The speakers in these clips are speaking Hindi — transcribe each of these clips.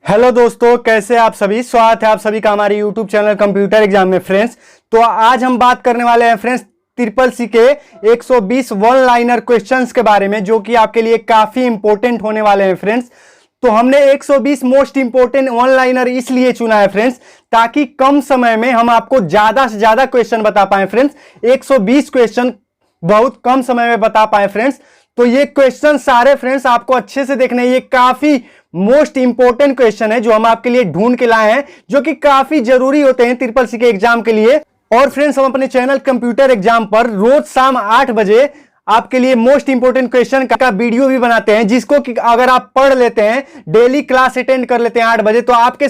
हेलो दोस्तों, कैसे आप सभी। स्वागत है आप सभी का हमारे यूट्यूब चैनल कंप्यूटर एग्जाम में फ्रेंड्स। तो आज हम बात करने वाले हैं फ्रेंड्स ट्रिपल सी के 120 वन लाइनर क्वेश्चंस के बारे में, जो कि आपके लिए काफी इंपॉर्टेंट होने वाले हैं फ्रेंड्स। तो हमने 120 मोस्ट इंपोर्टेंट वन लाइनर इसलिए चुना है फ्रेंड्स, ताकि कम समय में हम आपको ज्यादा से ज्यादा क्वेश्चन बता पाए फ्रेंड्स। 120 क्वेश्चन बहुत कम समय में बता पाए फ्रेंड्स। तो ये क्वेश्चन सारे फ्रेंड्स आपको अच्छे से देखने, ये काफी मोस्ट इंपोर्टेंट क्वेश्चन है जो हम आपके लिए ढूंढ के लाए हैं, जो कि काफी जरूरी होते हैं ट्रिपल सी के एग्जाम के लिए। और फ्रेंड्स, हम अपने चैनल कंप्यूटर एग्जाम पर रोज शाम 8 बजे आपके लिए मोस्ट इंपोर्टेंट क्वेश्चन का वीडियो भी बनाते हैं, जिसको कि अगर आप पढ़ लेते हैं, डेली क्लास अटेंड कर लेते हैं 8 बजे, तो आपके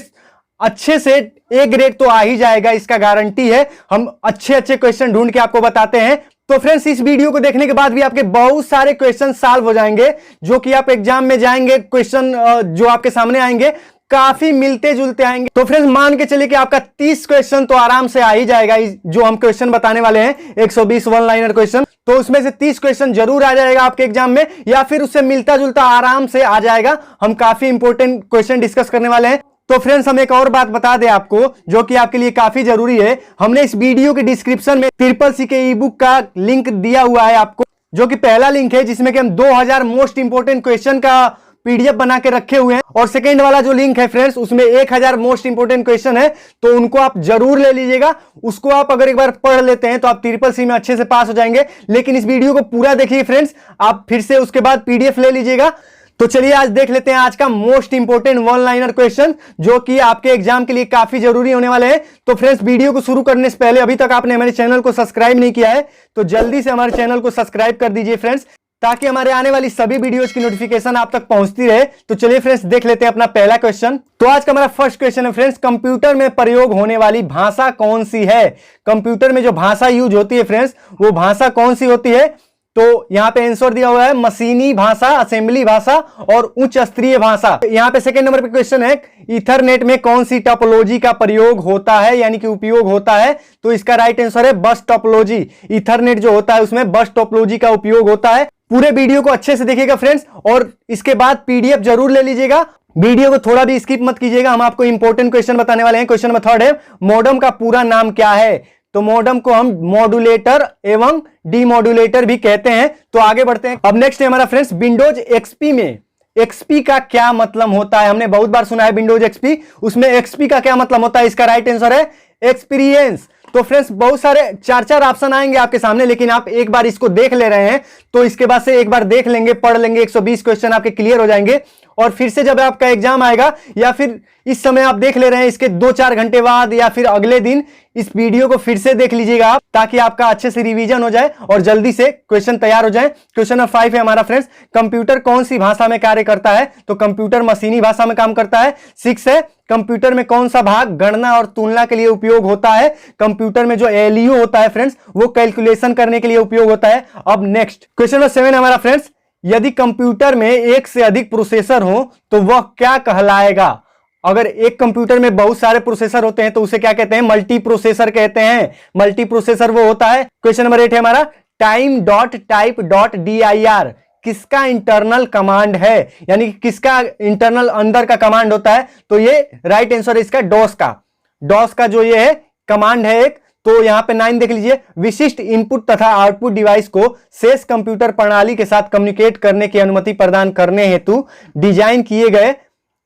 अच्छे से ए ग्रेड तो आ ही जाएगा, इसका गारंटी है। हम अच्छे अच्छे क्वेश्चन ढूंढ के आपको बताते हैं। तो फ्रेंड्स, इस वीडियो को देखने के बाद भी आपके बहुत सारे क्वेश्चन सॉल्व हो जाएंगे, जो कि आप एग्जाम में जाएंगे, क्वेश्चन जो आपके सामने आएंगे काफी मिलते जुलते आएंगे। तो फ्रेंड्स, मान के चलिए कि आपका 30 क्वेश्चन तो आराम से आ ही जाएगा। जो हम क्वेश्चन बताने वाले हैं 120 वन लाइनर क्वेश्चन, तो उसमें से 30 क्वेश्चन जरूर आ जाएगा आपके एग्जाम में, या फिर उससे मिलता जुलता आराम से आ जाएगा। हम काफी इंपॉर्टेंट क्वेश्चन डिस्कस करने वाले हैं। तो फ्रेंड्स, हम एक और बात बता दें आपको, जो कि आपके लिए काफी जरूरी है। हमने इस वीडियो के डिस्क्रिप्शन में ट्रिपल सी के ई बुक का लिंक दिया हुआ है आपको, जो कि पहला लिंक है, जिसमें कि हम 2000 मोस्ट इंपोर्टेंट क्वेश्चन का पीडीएफ बना के रखे हुए हैं। और सेकेंड वाला जो लिंक है फ्रेंड्स, उसमें 1000 मोस्ट इंपोर्टेंट क्वेश्चन है, तो उनको आप जरूर ले लीजिएगा। उसको आप अगर एक बार पढ़ लेते हैं तो आप ट्रिपल सी में अच्छे से पास हो जाएंगे। लेकिन इस वीडियो को पूरा देखिए फ्रेंड्स, आप फिर से उसके बाद पीडीएफ ले लीजिएगा। तो चलिए आज देख लेते हैं आज का most important one liner question, जो कि आपके एग्जाम के लिए काफी जरूरी होने वाले हैं। तो फ्रेंड्स, वीडियो को शुरू करने से पहले अभी तक आपने हमारे चैनल को सब्सक्राइब नहीं किया है, तो जल्दी से हमारे चैनल को सब्सक्राइब कर दीजिए फ्रेंड्स, ताकि हमारे आने वाली सभी वीडियोज की नोटिफिकेशन आप तक पहुंचती रहे। तो चलिए फ्रेंड्स, देख लेते हैं अपना पहला क्वेश्चन। तो आज का हमारा फर्स्ट क्वेश्चन है फ्रेंड्स, कंप्यूटर में प्रयोग होने वाली भाषा कौन सी है। कंप्यूटर में जो भाषा यूज होती है फ्रेंड्स, वो भाषा कौन सी होती है। तो यहां पे आंसर दिया हुआ है मशीनी भाषा, असेंबली भाषा और उच्च स्तरीय भाषा। यहां पे सेकंड नंबर पे क्वेश्चन है, इथरनेट में कौन सी टोपोलॉजी का प्रयोग होता है, यानी कि उपयोग होता है। तो इसका राइट आंसर है बस टोपोलॉजी। इथरनेट जो होता है उसमें बस टोपोलॉजी का उपयोग होता है। पूरे वीडियो को अच्छे से देखिएगा फ्रेंड्स, और इसके बाद पीडीएफ जरूर ले लीजिएगा। वीडियो को थोड़ा भी स्किप मत कीजिएगा, हम आपको इंपॉर्टेंट क्वेश्चन बताने वाले हैं। क्वेश्चन नंबर 3 है, मॉडेम का पूरा नाम क्या है। तो मॉडेम को हम मॉड्यूलेटर एवं डीमॉड्यूलेटर भी कहते हैं। तो आगे बढ़ते हैं। अब नेक्स्ट है हमारा फ्रेंड्स, विंडोज एक्सपी में एक्सपी का क्या मतलब होता है। हमने बहुत बार सुना है विंडोज एक्सपी, उसमें एक्सपी का क्या मतलब होता है। इसका राइट आंसर है एक्सपीरियंस। तो फ्रेंड्स, बहुत सारे 4 ऑप्शन आएंगे आपके सामने, लेकिन आप एक बार इसको देख ले रहे हैं, तो इसके बाद से एक बार देख लेंगे, पढ़ लेंगे, 120 क्वेश्चन आपके क्लियर हो जाएंगे। और फिर से जब आपका एग्जाम आएगा, या फिर इस समय आप देख ले रहे हैं, इसके 2-4 घंटे बाद या फिर अगले दिन इस वीडियो को फिर से देख लीजिएगा आप, ताकि आपका अच्छे से रिवीजन हो जाए और जल्दी से क्वेश्चन तैयार हो जाए। क्वेश्चन नंबर 5 है हमारा फ्रेंड्स, कंप्यूटर कौन सी भाषा में कार्य करता है। तो कंप्यूटर मशीनी भाषा में काम करता है। 6 है, कंप्यूटर में कौन सा भाग गणना और तुलना के लिए उपयोग होता है। कंप्यूटर में जो एलयू होता है फ्रेंड्स, वो कैलकुलेशन करने के लिए उपयोग होता है। अब नेक्स्ट क्वेश्चन नंबर 7 हमारा फ्रेंड्स, यदि कंप्यूटर में एक से अधिक प्रोसेसर हो तो वह क्या कहलाएगा। अगर एक कंप्यूटर में बहुत सारे प्रोसेसर होते हैं तो उसे क्या कहते हैं, मल्टी प्रोसेसर कहते हैं। मल्टी प्रोसेसर वो होता है। क्वेश्चन नंबर 8 है हमारा, time.type.dir किसका इंटरनल कमांड है, यानी किसका इंटरनल अंदर का कमांड होता है। तो ये राइट आंसर है इसका डॉस का। डॉस का जो ये है कमांड है एक। तो यहां पे 9 देख लीजिए, विशिष्ट इनपुट तथा आउटपुट डिवाइस को शेष कंप्यूटर प्रणाली के साथ कम्युनिकेट करने की अनुमति प्रदान करने हेतु डिजाइन किए गए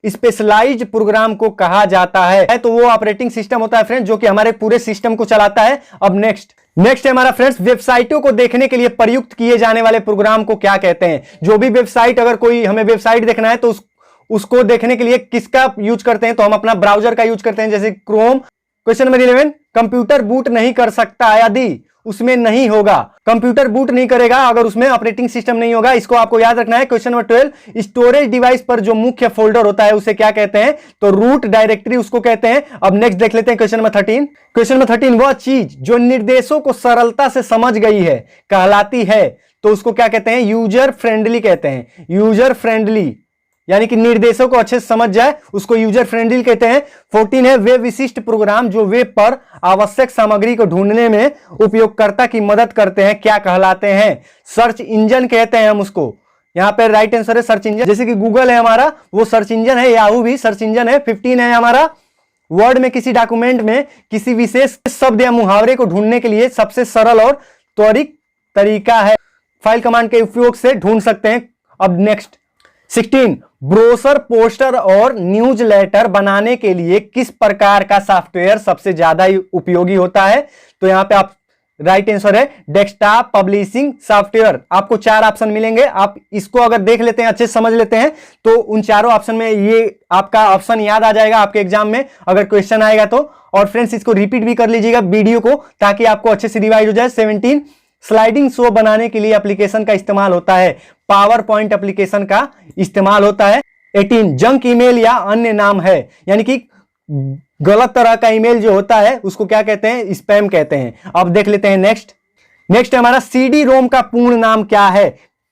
स्पेशलाइज्ड प्रोग्राम को कहा जाता है। तो वो ऑपरेटिंग सिस्टम होता है फ्रेंड्स, जो कि हमारे पूरे सिस्टम को चलाता है। अब नेक्स्ट है हमारा फ्रेंड्स, वेबसाइटों को देखने के लिए प्रयुक्त किए जाने वाले प्रोग्राम को क्या कहते हैं। जो भी वेबसाइट, अगर कोई हमें वेबसाइट देखना है तो उसको देखने के लिए किसका यूज करते हैं। तो हम अपना ब्राउजर का यूज करते हैं, जैसे Chrome. Question number 11, computer boot नहीं कर सकता यदि उसमें नहीं होगा। कंप्यूटर बूट नहीं करेगा अगर उसमें ऑपरेटिंग सिस्टम नहीं होगा। इसको आपको याद रखना है। क्वेश्चन नंबर 12, स्टोरेज डिवाइस पर जो मुख्य फोल्डर होता है उसे क्या कहते हैं। तो रूट डायरेक्टरी उसको कहते हैं। अब नेक्स्ट देख लेते हैं क्वेश्चन नंबर 13। क्वेश्चन नंबर 13, वह चीज जो निर्देशों को सरलता से समझ गई है कहलाती है। तो उसको क्या कहते हैं, यूजर फ्रेंडली कहते हैं। यूजर फ्रेंडली यानी कि निर्देशों को अच्छे से समझ जाए, उसको यूजर फ्रेंडली कहते हैं। 14 है, वे विशिष्ट प्रोग्राम जो वेब पर आवश्यक सामग्री को ढूंढने में उपयोगकर्ता की मदद करते हैं क्या कहलाते हैं। सर्च इंजन कहते हैं हम उसको। यहाँ पे राइट आंसर है सर्च इंजन। जैसे कि गूगल है हमारा, वो सर्च इंजन है, याहू भी सर्च इंजन है। 15 है हमारा, वर्ड में किसी डॉक्यूमेंट में किसी विशेष शब्द या मुहावरे को ढूंढने के लिए सबसे सरल और त्वरित तरीका है। फाइल कमांड के उपयोग से ढूंढ सकते हैं। अब नेक्स्ट 16, ब्रोशर, पोस्टर और न्यूज लेटर बनाने के लिए किस प्रकार का सॉफ्टवेयर सबसे ज्यादा उपयोगी होता है? तो यहां पे आप राइट आंसर है डेस्कटॉप पब्लिशिंग सॉफ्टवेयर। आपको 4 ऑप्शन मिलेंगे, आप इसको अगर देख लेते हैं, अच्छे से समझ लेते हैं, तो उन चारों ऑप्शन में ये आपका ऑप्शन याद आ जाएगा आपके एग्जाम में अगर क्वेश्चन आएगा तो। और फ्रेंड्स इसको रिपीट भी कर लीजिएगा वीडियो को, ताकि आपको अच्छे से रिवाइज हो जाए। 17, स्लाइडिंग शो बनाने के लिए एप्लीकेशन का इस्तेमाल होता है, पावर पॉइंट एप्लीकेशन का इस्तेमाल होता है। 18, जंक ईमेल या अन्य नाम है, यानी कि गलत तरह का ईमेल जो होता है उसको क्या कहते हैं? स्पैम कहते हैं। अब देख लेते हैं नेक्स्ट हमारा सीडी रोम का पूर्ण नाम क्या है?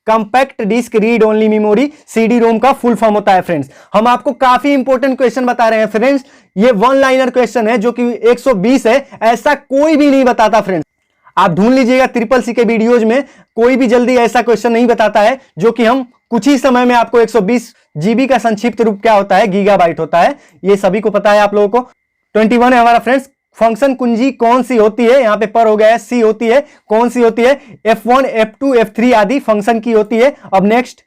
Compact disc read only memory CD ROM का फुल फॉर्म होता है। फ्रेंड्स हम आपको काफी इंपॉर्टेंट क्वेश्चन बता रहे हैं फ्रेंड्स, ये 1 लाइनर क्वेश्चन है जो कि 120 है, ऐसा कोई भी नहीं बताता। फ्रेंड्स आप ढूंढ लीजिएगा CCC के वीडियोज में, कोई भी जल्दी ऐसा क्वेश्चन नहीं बताता है जो कि हम कुछ ही समय में आपको 120 GB का संक्षिप्त रूप क्या होता है? गीगाबाइट होता है, ये सभी को पता है आप लोगों को। 21 है हमारा फ्रेंड्स, फंक्शन कुंजी कौन सी होती है? यहां पे पर हो गया है, सी होती है। कौन सी होती है? F1 F2 F3 आदि फंक्शन की होती है। अब नेक्स्ट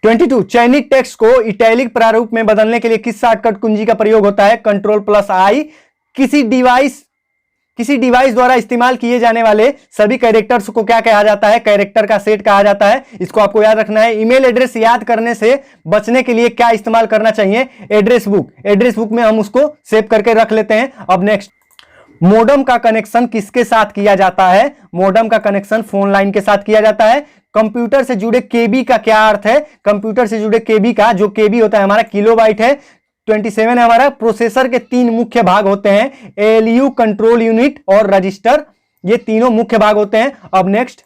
22, चयनित टेक्स्ट को इटैलिक प्रारूप में बदलने के लिए किस शॉर्टकट कुंजी का प्रयोग होता है? Ctrl+I। किसी डिवाइस द्वारा इस्तेमाल किए जाने वाले सभी कैरेक्टर्स को क्या कहा जाता है? कैरेक्टर का सेट कहा जाता है, इसको आपको याद रखना है। ईमेल एड्रेस याद करने से बचने के लिए क्या इस्तेमाल करना चाहिए? एड्रेस बुक में हम उसको सेव करके रख लेते हैं। अब नेक्स्ट, मोडम का कनेक्शन किसके साथ किया जाता है? मोडम का कनेक्शन फोन लाइन के साथ किया जाता है। कंप्यूटर से जुड़े केबी का क्या अर्थ है? कंप्यूटर से जुड़े केबी का, जो केबी होता है हमारा किलोबाइट है। 27 है हमारा, प्रोसेसर के 3 मुख्य भाग होते हैं, ALU, कंट्रोल यूनिट और रजिस्टर, ये तीनों मुख्य भाग होते हैं। अब नेक्स्ट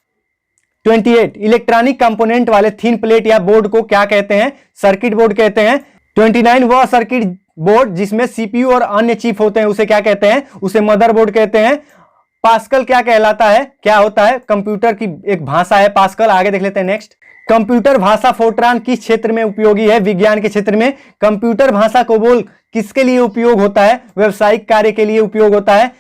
28, इलेक्ट्रॉनिक कंपोनेंट वाले थिन प्लेट या बोर्ड को क्या कहते हैं? सर्किट बोर्ड कहते हैं। 29, वह सर्किट बोर्ड जिसमें CPU और अन्य चिप होते हैं उसे क्या कहते हैं? उसे मदरबोर्ड कहते हैं। पास्कल क्या कहलाता है? क्या होता है? कंप्यूटर की एक भाषा है पास्कल। आगे देख लेते हैं नेक्स्ट, कंप्यूटर भाषा फोर्ट्रान किस क्षेत्र में उपयोगी है? विज्ञान के क्षेत्र में। कंप्यूटर भाषा कोबोल किसके लिए उपयोग होता है? व्यावसायिक कार्य के लिए उपयोग होता है।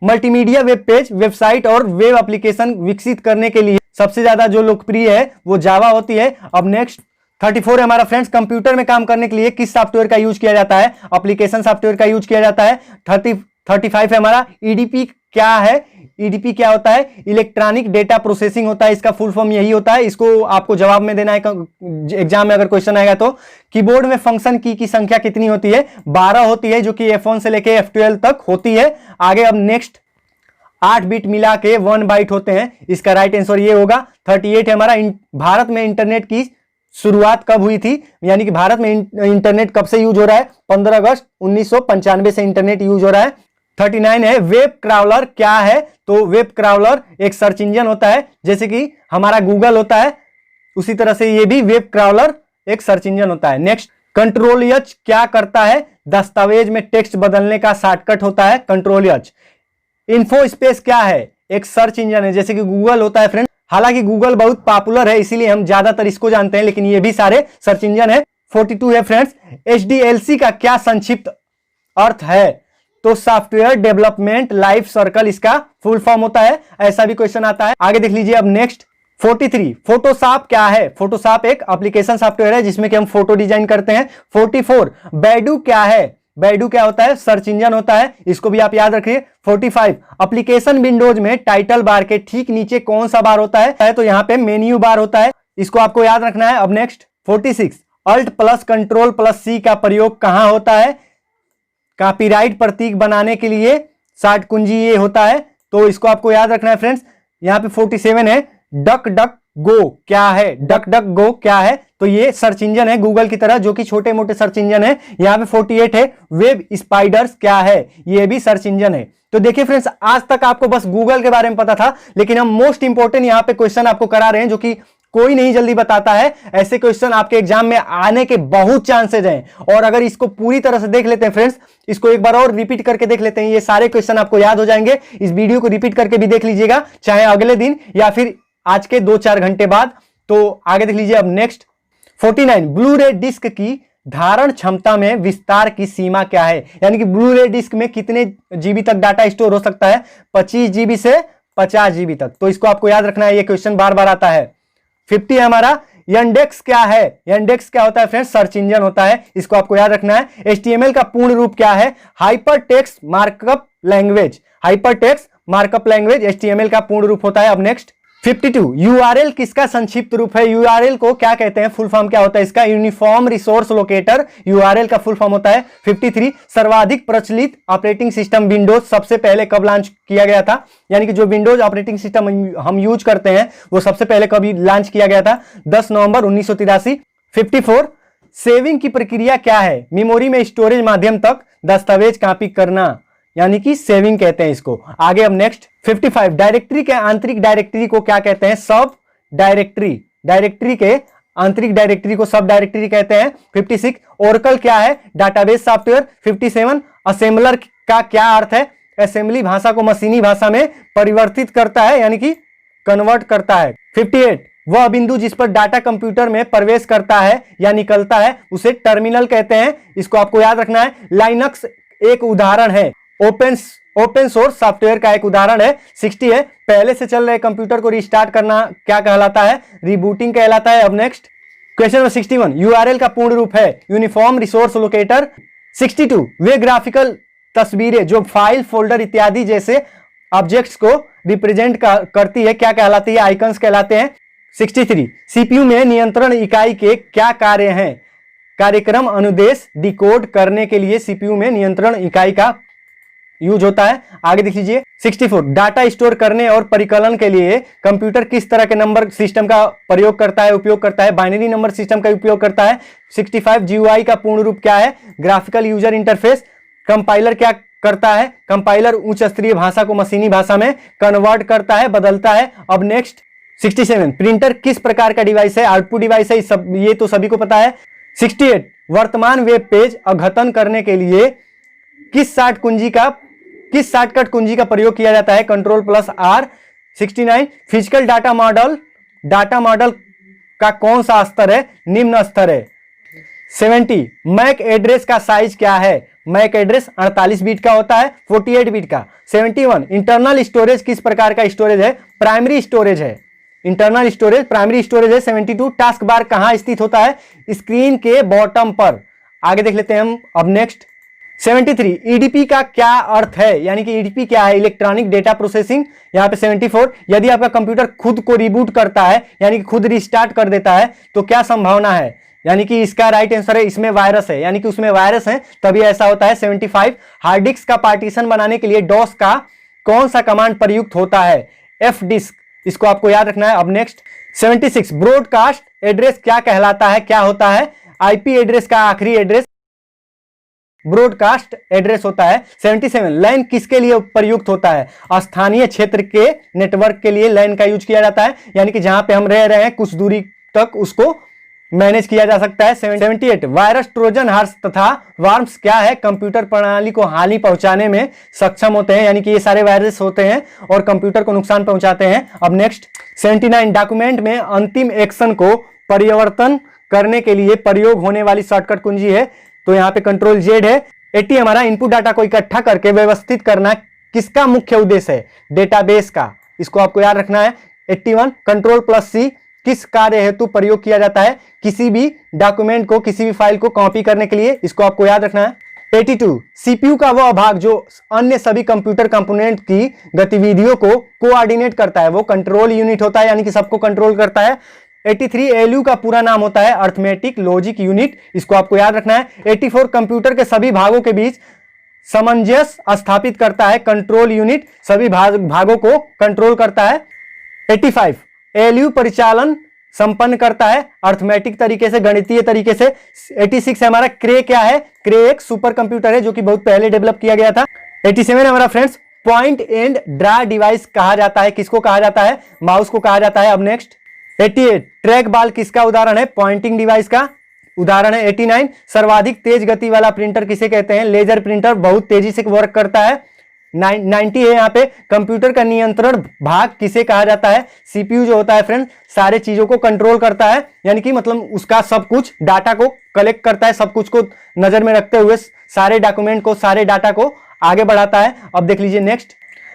मल्टीमीडिया वेब पेज, वेबसाइट और वेब एप्लीकेशन विकसित करने के लिए सबसे ज्यादा जो लोकप्रिय है वो जावा होती है। अब नेक्स्ट 34 है हमारा फ्रेंड्स, कंप्यूटर में काम करने के लिए किस सॉफ्टवेयर का यूज किया जाता है? एप्लीकेशन सॉफ्टवेयर का यूज किया जाता है। 35 है हमारा, EDP क्या है? EDP क्या होता है? इलेक्ट्रॉनिक डेटा प्रोसेसिंग होता है, इसका फुल फॉर्म यही होता है। इसको आपको जवाब में देना है एग्जाम में अगर क्वेश्चन आएगा तो। कीबोर्ड में फंक्शन की संख्या कितनी होती है? 12 होती है, जो कि F1 से लेके F12 तक होती है। आगे अब नेक्स्ट 8 बिट मिला के 1 बाइट होते हैं, इसका राइट आंसर ये होगा। 38 है हमारा, भारत में इंटरनेट की शुरुआत कब हुई थी? यानी कि भारत में इंटरनेट कब से यूज हो रहा है? 15 अगस्त 1995 से इंटरनेट यूज हो रहा है। 39 है, वेब क्राउलर क्या है? तो वेब क्राउलर एक सर्च इंजन होता है, जैसे कि हमारा गूगल होता है, उसी तरह से ये भी वेब क्राउलर एक सर्च इंजन होता है। नेक्स्ट, Ctrl+H क्या करता है? दस्तावेज में टेक्स्ट बदलने का शॉर्टकट होता है Ctrl+H। इन्फो स्पेस क्या है? एक सर्च इंजन है, जैसे कि गूगल होता है फ्रेंड। हालांकि गूगल बहुत पॉपुलर है, इसीलिए हम ज्यादातर इसको जानते हैं, लेकिन ये भी सारे सर्च इंजन है। 42 है फ्रेंड्स, HDLC का क्या संक्षिप्त अर्थ है? तो सॉफ्टवेयर डेवलपमेंट लाइफ सर्कल इसका फुल फॉर्म होता है, ऐसा भी क्वेश्चन आता है। आगे देख लीजिए अब नेक्स्ट 43, फोटोशॉप क्या है? फोटोशॉप एक एप्लीकेशन सॉफ्टवेयर है जिसमें कि हम फोटो डिजाइन करते हैं। 44, बैडू क्या है? बैडू क्या होता है? सर्च इंजन होता है, इसको भी आप याद रखिए। 45, एप्लीकेशन विंडोज में टाइटल बार के ठीक नीचे कौन सा बार होता है? तो यहाँ पे मेन्यू बार होता है, इसको आपको याद रखना है। अब नेक्स्ट 46, Alt+Ctrl+C का प्रयोग कहां होता है? कॉपीराइट प्रतीक बनाने के लिए शॉर्ट कुंजी ये होता है, तो इसको आपको याद रखना है फ्रेंड्स। यहाँ पे 47 है, डक डक गो क्या है? डक डक गो क्या है? तो ये सर्च इंजन है गूगल की तरह, जो कि छोटे मोटे सर्च इंजन है। यहाँ पे 48 है, वेब स्पाइडर्स क्या है? ये भी सर्च इंजन है। तो देखिए फ्रेंड्स, आज तक आपको बस गूगल के बारे में पता था, लेकिन हम मोस्ट इंपोर्टेंट यहाँ पे क्वेश्चन आपको करा रहे हैं, जो कि कोई नहीं जल्दी बताता है। ऐसे क्वेश्चन आपके एग्जाम में आने के बहुत चांसेज हैं, और अगर इसको पूरी तरह से देख लेते हैं फ्रेंड्स, इसको एक बार और रिपीट करके देख लेते हैं, ये सारे क्वेश्चन आपको याद हो जाएंगे। इस वीडियो को रिपीट करके भी देख लीजिएगा, चाहे अगले दिन या फिर आज के 2-4 घंटे बाद, तो आगे देख लीजिए अब नेक्स्ट 49 ब्लू रे डिस्क की धारण क्षमता में विस्तार की सीमा क्या है, यानी कि ब्लू रे डिस्क में कितने जीबी तक डाटा स्टोर हो सकता है, 25 जीबी से 50 जीबी तक। तो इसको आपको याद रखना है, ये क्वेश्चन बार बार आता है। 50 है हमारा यांडेक्स क्या है, यांडेक्स क्या होता है फ्रेंड्स, सर्च इंजन होता है, इसको आपको याद रखना है। HTML का पूर्ण रूप क्या है, hyper text markup language, hyper text markup language HTML का पूर्ण रूप होता है। अब नेक्स्ट 52 URL किसका संक्षिप्त रूप है, URL को क्या कहते हैं, फुल फॉर्म क्या होता है इसका, यूनिफॉर्म रिसोर्स लोकेटर URL का फुल फॉर्म होता है। 53 सर्वाधिक प्रचलित ऑपरेटिंग सिस्टम विंडोज सबसे पहले कब लॉन्च किया गया था, यानी कि जो विंडोज ऑपरेटिंग सिस्टम हम यूज करते हैं वो सबसे पहले कभी लॉन्च किया गया था, 10 नवंबर 1983। 54 सेविंग की प्रक्रिया क्या है, मेमोरी में स्टोरेज माध्यम तक दस्तावेज कॉपी करना, यानी कि सेविंग कहते हैं इसको। आगे अब नेक्स्ट 55 डायरेक्टरी के आंतरिक डायरेक्टरी को क्या कहते हैं, सब डायरेक्टरी, डायरेक्टरी के आंतरिक डायरेक्टरी को सब डायरेक्टरी कहते हैं। 56 ओरेकल क्या है, डाटाबेस सॉफ्टवेयर। 57 असेंबलर का क्या अर्थ है, असेंबली भाषा को मशीनी भाषा में परिवर्तित करता है, यानी कि कन्वर्ट करता है। 58 वह बिंदु जिस पर डाटा कंप्यूटर में प्रवेश करता है या निकलता है उसे टर्मिनल कहते हैं, इसको आपको याद रखना है। लाइनक्स एक उदाहरण है, ओपन सोर्स सॉफ्टवेयर का एक उदाहरण है। 60 है पहले से चल रहे कंप्यूटर को रिस्टार्ट करना क्या कहलाता है, रिबूटिंग कहलाता है। अब नेक्स्ट क्वेश्चन नंबर 61 यूआरएल का पूर्ण रूप है यूनिफॉर्म रिसोर्स लोकेटर। 62 वे ग्राफिकल तस्वीरें जो फाइल फोल्डर इत्यादि जैसे ऑब्जेक्ट्स को रिप्रेजेंट करती है क्या कहलाती है, आइकन्स कहलाते हैं। 63 सीपीयू में नियंत्रण इकाई के क्या कार्य हैं, कार्यक्रम अनुदेश डिकोड करने के लिए सीपीयू में नियंत्रण इकाई का यूज होता है। आगे देख लीजिए 64 डाटा स्टोर करने और परिकलन के लिए कंप्यूटर किस तरह के नंबर सिस्टम का प्रयोग करता है, उपयोग करता है, बाइनरी नंबर सिस्टम का उपयोग करता है। 65 जीयूआई का पूर्ण रूप क्या है, ग्राफिकल यूजर इंटरफेस। कंपाइलर क्या करता है, कंपाइलर उच्च स्तरीय भाषा को मशीनी भाषा में कन्वर्ट करता है, बदलता है। अब नेक्स्ट 67 प्रिंटर किस प्रकार का डिवाइस है, आउटपुट डिवाइस है, ये तो सभी को पता है। 68 वर्तमान वेब पेज अद्यतन करने के लिए किस शॉर्टकट कुंजी का प्रयोग किया जाता है, Ctrl+R। 69 फिजिकल डाटा मॉडल का कौन सा स्तर है, निम्न स्तर है। 70 मैक एड्रेस का साइज क्या है, मैक एड्रेस 48 बिट का होता है, 48 बिट का। 71 इंटरनल स्टोरेज किस प्रकार का स्टोरेज है, प्राइमरी स्टोरेज है, इंटरनल स्टोरेज प्राइमरी स्टोरेज है। 72 टास्क बार कहां स्थित होता है, स्क्रीन के बॉटम पर। आगे देख लेते हैं हम अब नेक्स्ट 73 ईडीपी का क्या अर्थ है, यानी कि ईडीपी क्या है, इलेक्ट्रॉनिक डेटा प्रोसेसिंग। यहां पे 74 यदि आपका कंप्यूटर खुद को रिबूट करता है यानी कि खुद रिस्टार्ट कर देता है तो क्या संभावना है, यानी कि इसका राइट आंसर है इसमें वायरस है, यानी कि उसमें वायरस है तभी ऐसा होता है। 75 हार्ड डिस्क का पार्टीशन बनाने के लिए डॉस का कौन सा कमांड प्रयुक्त होता है, एफ डिस्क, इसको आपको याद रखना है। अब नेक्स्ट 76 ब्रॉडकास्ट एड्रेस क्या कहलाता है, क्या होता है, आईपी एड्रेस का आखिरी एड्रेस ब्रॉडकास्ट एड्रेस होता है। 77 लैन किसके लिए प्रयुक्त होता है, स्थानीय क्षेत्र के नेटवर्क के लिए लैन का यूज किया जाता है, यानी कि जहां पे हम रह रहे हैं कुछ दूरी तक उसको मैनेज किया जा सकता है। 78 वायरस ट्रोजन हॉर्स तथा वार्म्स क्या है, कंप्यूटर प्रणाली को हानि पहुंचाने में सक्षम होते हैं, यानी कि ये सारे वायरस होते हैं और कंप्यूटर को नुकसान पहुंचाते हैं। अब नेक्स्ट 79 डॉक्यूमेंट में अंतिम एक्शन को परिवर्तन करने के लिए प्रयोग होने वाली शॉर्टकट कुंजी है, तो यहाँ पे Ctrl+Z है। 80 हमारा इनपुट डाटा को इकट्ठा करके व्यवस्थित करना किसका मुख्य उद्देश्य है, डेटाबेस का, इसको आपको याद रखना है। 81 Ctrl+C किस कार्य हेतु प्रयोग किया जाता है, किसी भी डॉक्यूमेंट को किसी भी फाइल को कॉपी करने के लिए, इसको आपको याद रखना है। 82 सीपीयू का वह भाग जो अन्य सभी कंप्यूटर कंपोनेंट की गतिविधियों को कोऑर्डिनेट करता है वो कंट्रोल यूनिट होता है, यानी कि सबको कंट्रोल करता है। 83 एलयू का पूरा नाम होता है अर्थमेटिक लॉजिक यूनिट, इसको आपको याद रखना है। 84 कंप्यूटर के सभी भागों के बीच सामंजस्य स्थापित करता है, कंट्रोल यूनिट सभी भागों को कंट्रोल करता है। 85 एलयू परिचालन संपन्न करता है अर्थमेटिक तरीके से, गणितीय तरीके से। 86 हमारा क्रे क्या है, क्रे एक सुपर कंप्यूटर है जो कि बहुत पहले डेवलप किया गया था। 87 हमारा friends point and draw device कहा जाता है, किसको कहा जाता है, माउस को कहा जाता है। अब नेक्स्ट 88 ट्रैक बॉल किसका उदाहरण है, पॉइंटिंग डिवाइस का उदाहरण है। 89 सर्वाधिक तेज गति वाला प्रिंटर किसे कहते हैं, लेजर प्रिंटर बहुत तेजी से वर्क करता है। 90 है यहाँ पे। कंप्यूटर का नियंत्रण भाग किसे कहा जाता है? सीपीयू जो होता है फ्रेंड्स सारे चीजों को कंट्रोल करता है, यानी कि मतलब उसका सब कुछ डाटा को कलेक्ट करता है, सब कुछ को नजर में रखते हुए सारे डॉक्यूमेंट को, सारे डाटा को आगे बढ़ाता है। अब देख लीजिए next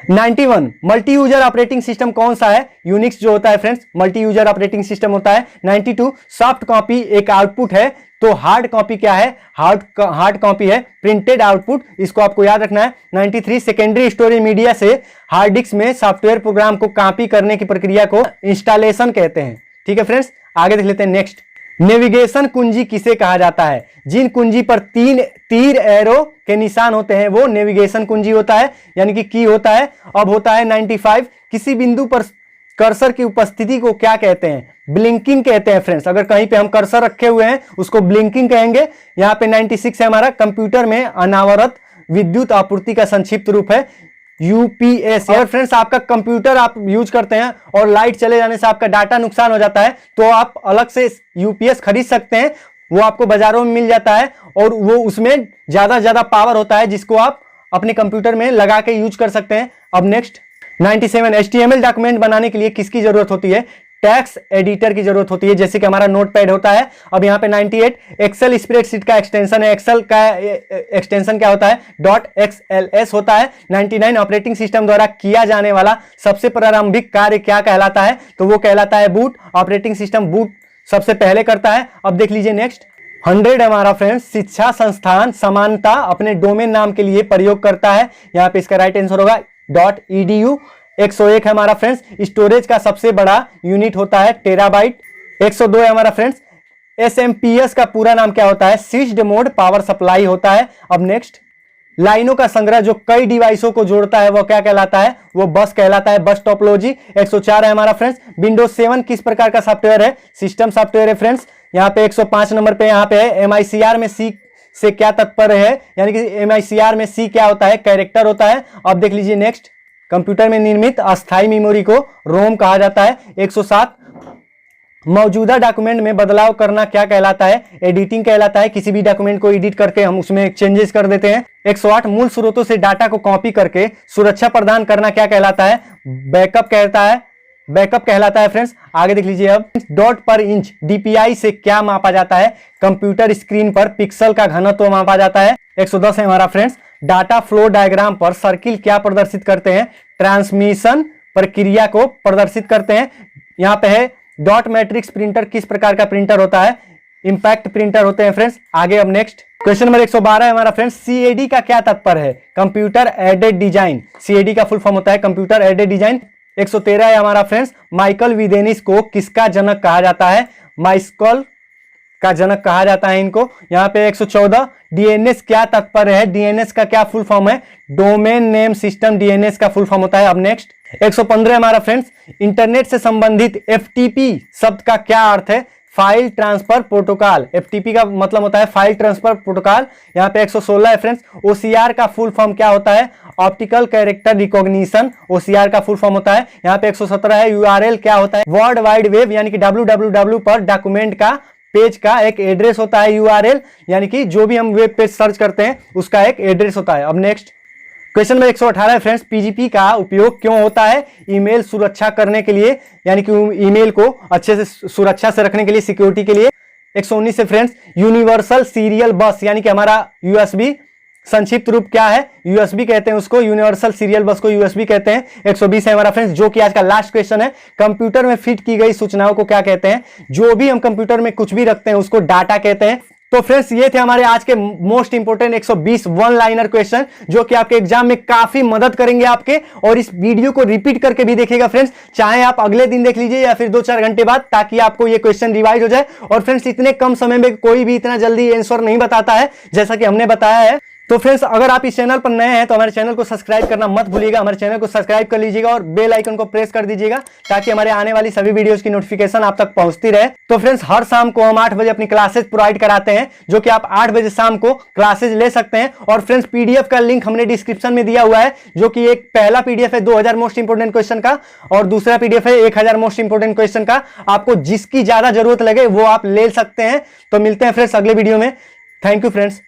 91 multi user operating system कौन सा है? यूनिक्स जो होता है friends multi user operating system होता है। 92 सॉफ्ट कॉपी एक आउटपुट है, तो हार्ड कॉपी क्या है? हार्ड कॉपी है प्रिंटेड आउटपुट, इसको आपको याद रखना है। 93 सेकेंडरी स्टोरेज मीडिया से हार्ड डिस्क में सॉफ्टवेयर प्रोग्राम को कॉपी करने की प्रक्रिया को इंस्टॉलेशन कहते हैं। ठीक है फ्रेंड्स, आगे देख लेते हैं नेक्स्ट। नेविगेशन कुंजी किसे कहा जाता है? जिन कुंजी पर 3 तीर एरो के निशान होते हैं वो नेविगेशन कुंजी होता है, यानी कि की होता है। अब होता है 95 किसी बिंदु पर कर्सर की उपस्थिति को क्या कहते हैं? ब्लिंकिंग कहते हैं फ्रेंड्स। अगर कहीं पे हम कर्सर रखे हुए हैं उसको ब्लिंकिंग कहेंगे। यहाँ पे 96 है हमारा कंप्यूटर में अनावरत विद्युत आपूर्ति का संक्षिप्त रूप है यूपीएस। और फ्रेंड्स आपका कंप्यूटर आप यूज करते हैं और लाइट चले जाने से आपका डाटा नुकसान हो जाता है, तो आप अलग से यूपीएस खरीद सकते हैं, वो आपको बाजारों में मिल जाता है और वो उसमें ज्यादा पावर होता है जिसको आप अपने कंप्यूटर में लगा के यूज कर सकते हैं। अब नेक्स्ट 97 HTML डॉक्यूमेंट बनाने के लिए किसकी जरूरत होती है? टेक्स्ट एडिटर की जरूरत होती है, जैसे कि हमारा नोटपैड होता है। अब यहाँ पे 98 एक्सेल स्प्रेडशीट का एक्सटेंशन है। एक्सेल का एक्सटेंशन क्या होता है? .xls होता है। 99 ऑपरेटिंग सिस्टम द्वारा किया जाने वाला सबसे प्रारंभिक कार्य क्या कहलाता है? तो वो कहलाता है बूट। ऑपरेटिंग सिस्टम बूट सबसे पहले करता है। अब देख लीजिए नेक्स्ट 100 हमारा फ्रेंड्स शिक्षा संस्थान समानता अपने डोमेन नाम के लिए प्रयोग करता है। यहाँ पे इसका राइट आंसर होगा .edu। 101 है हमारा फ्रेंड्स स्टोरेज का सबसे बड़ा यूनिट होता है टेराबाइट। 102 है हमारा फ्रेंड्स SMPS का पूरा नाम क्या होता है? स्विच्ड मोड पावर सप्लाई होता है। अब नेक्स्ट लाइनों का संग्रह जो कई डिवाइसों को जोड़ता है वो क्या कहलाता है? वो बस कहलाता है, बस टोपोलॉजी। 104 है हमारा फ्रेंड्स विंडोज 7 किस प्रकार का सॉफ्टवेयर है? सिस्टम सॉफ्टवेयर है फ्रेंड्स। यहाँ पे 105 नंबर पे यहाँ पे है MICR में सी से क्या तात्पर्य है? यानी कि MICR में सी क्या होता है? कैरेक्टर होता है। अब देख लीजिए नेक्स्ट कंप्यूटर में निर्मित अस्थायी मेमोरी को रोम कहा जाता है। 107 मौजूदा डॉक्यूमेंट में बदलाव करना क्या कहलाता है? एडिटिंग कहलाता है। किसी भी डॉक्यूमेंट को एडिट करके हम उसमें चेंजेस कर देते हैं। 108 मूल स्रोतों से डाटा को कॉपी करके सुरक्षा प्रदान करना क्या कहलाता है? बैकअप कहलाता है फ्रेंड्स। आगे देख लीजिए अब डॉट पर इंच DPI से क्या मापा जाता है? कंप्यूटर स्क्रीन पर पिक्सल का घनत्व मापा जाता है। 110 है हमारा फ्रेंड्स डाटा फ्लो डायग्राम पर सर्किल क्या प्रदर्शित करते हैं? ट्रांसमिशन प्रक्रिया को प्रदर्शित करते हैं। यहाँ पे है डॉट मैट्रिक्स प्रिंटर किस प्रकार का प्रिंटर होता है? इंपैक्ट प्रिंटर होते हैं फ्रेंड्स। आगे अब नेक्स्ट क्वेश्चन नंबर 112 है हमारा फ्रेंड्स CAD का क्या तात्पर्य है? Computer aided design. CAD का फुल फॉर्म होता है कंप्यूटर एडेड डिजाइन। 113 है हमारा फ्रेंड्स माइकल विदेनिस को किसका जनक कहा जाता है? माइकल का जनक कहा जाता है इनको। यहाँ पे 114 DNS क्या तात्पर्य है? DNS का क्या फुल फॉर्म है? डोमेन नेम सिस्टम DNS का फुल फॉर्म होता है। अब नेक्स्ट 115 हमारा फ्रेंड्स इंटरनेट से संबंधित FTP शब्द का क्या अर्थ है? File transfer protocol. FTP का मतलब होता है फाइल ट्रांसफर प्रोटोकॉल। यहाँ पे 116 है फ्रेंड्स OCR का फुल फॉर्म क्या होता है? ऑप्टिकल कैरेक्टर रिकॉग्निशन OCR का फुल फॉर्म होता है। यहाँ पे 117 है URL क्या होता है? वर्ल्ड वाइड वेब यानी कि www पर डॉक्यूमेंट का पेज का एक एड्रेस होता है URL, यानी कि जो भी हम वेब पेज सर्च करते हैं उसका एक एड्रेस होता है। अब नेक्स्ट क्वेश्चन नंबर 118 है फ्रेंड्स PGP का उपयोग क्यों होता है? ईमेल सुरक्षा करने के लिए, यानी कि ईमेल को अच्छे से सुरक्षा से रखने के लिए, सिक्योरिटी के लिए। 119 है फ्रेंड्स यूनिवर्सल सीरियल बस यानी कि हमारा USB संक्षिप्त रूप क्या है? USB कहते हैं उसको, यूनिवर्सल सीरियल बस को USB कहते हैं। 120 है हमारा फ्रेंड्स जो कि आज का लास्ट क्वेश्चन है कंप्यूटर में फिट की गई सूचनाओं को क्या कहते हैं? जो भी हम कंप्यूटर में कुछ भी रखते हैं उसको डाटा कहते हैं। तो फ्रेंड्स ये थे हमारे आज के most important 120 one liner question जो कि आपके एग्जाम में काफी मदद करेंगे आपके। और इस वीडियो को रिपीट करके भी देखिएगा फ्रेंड्स, चाहे आप अगले दिन देख लीजिए या फिर 2-4 घंटे बाद, ताकि आपको ये क्वेश्चन रिवाइज हो जाए। और फ्रेंड्स इतने कम समय में कोई भी इतना जल्दी आंसर नहीं बताता है जैसा कि हमने बताया है। तो फ्रेंड्स अगर आप इस चैनल पर नए हैं तो हमारे चैनल को सब्सक्राइब करना मत भूलिएगा। हमारे चैनल को सब्सक्राइब कर लीजिएगा और बेल आइकन को प्रेस कर दीजिएगा ताकि हमारे आने वाली सभी वीडियोस की नोटिफिकेशन आप तक पहुंचती रहे। तो फ्रेंड्स हर शाम को हम 8 बजे अपनी क्लासेस प्रोवाइड कराते हैं, जो कि आप 8 बजे शाम को क्लासेस ले सकते हैं। और फ्रेंड्स PDF का लिंक हमने डिस्क्रिप्शन में दिया हुआ है, जो कि एक पहला PDF है 2000 मोस्ट इंपोर्टेंट क्वेश्चन का और दूसरा PDF है 1000 मोस्ट इंपोर्टेंट क्वेश्चन का। आपको जिसकी ज्यादा जरूरत लगे वो आप ले सकते हैं। तो मिलते हैं फ्रेंड्स अगले वीडियो में। Thank you friends.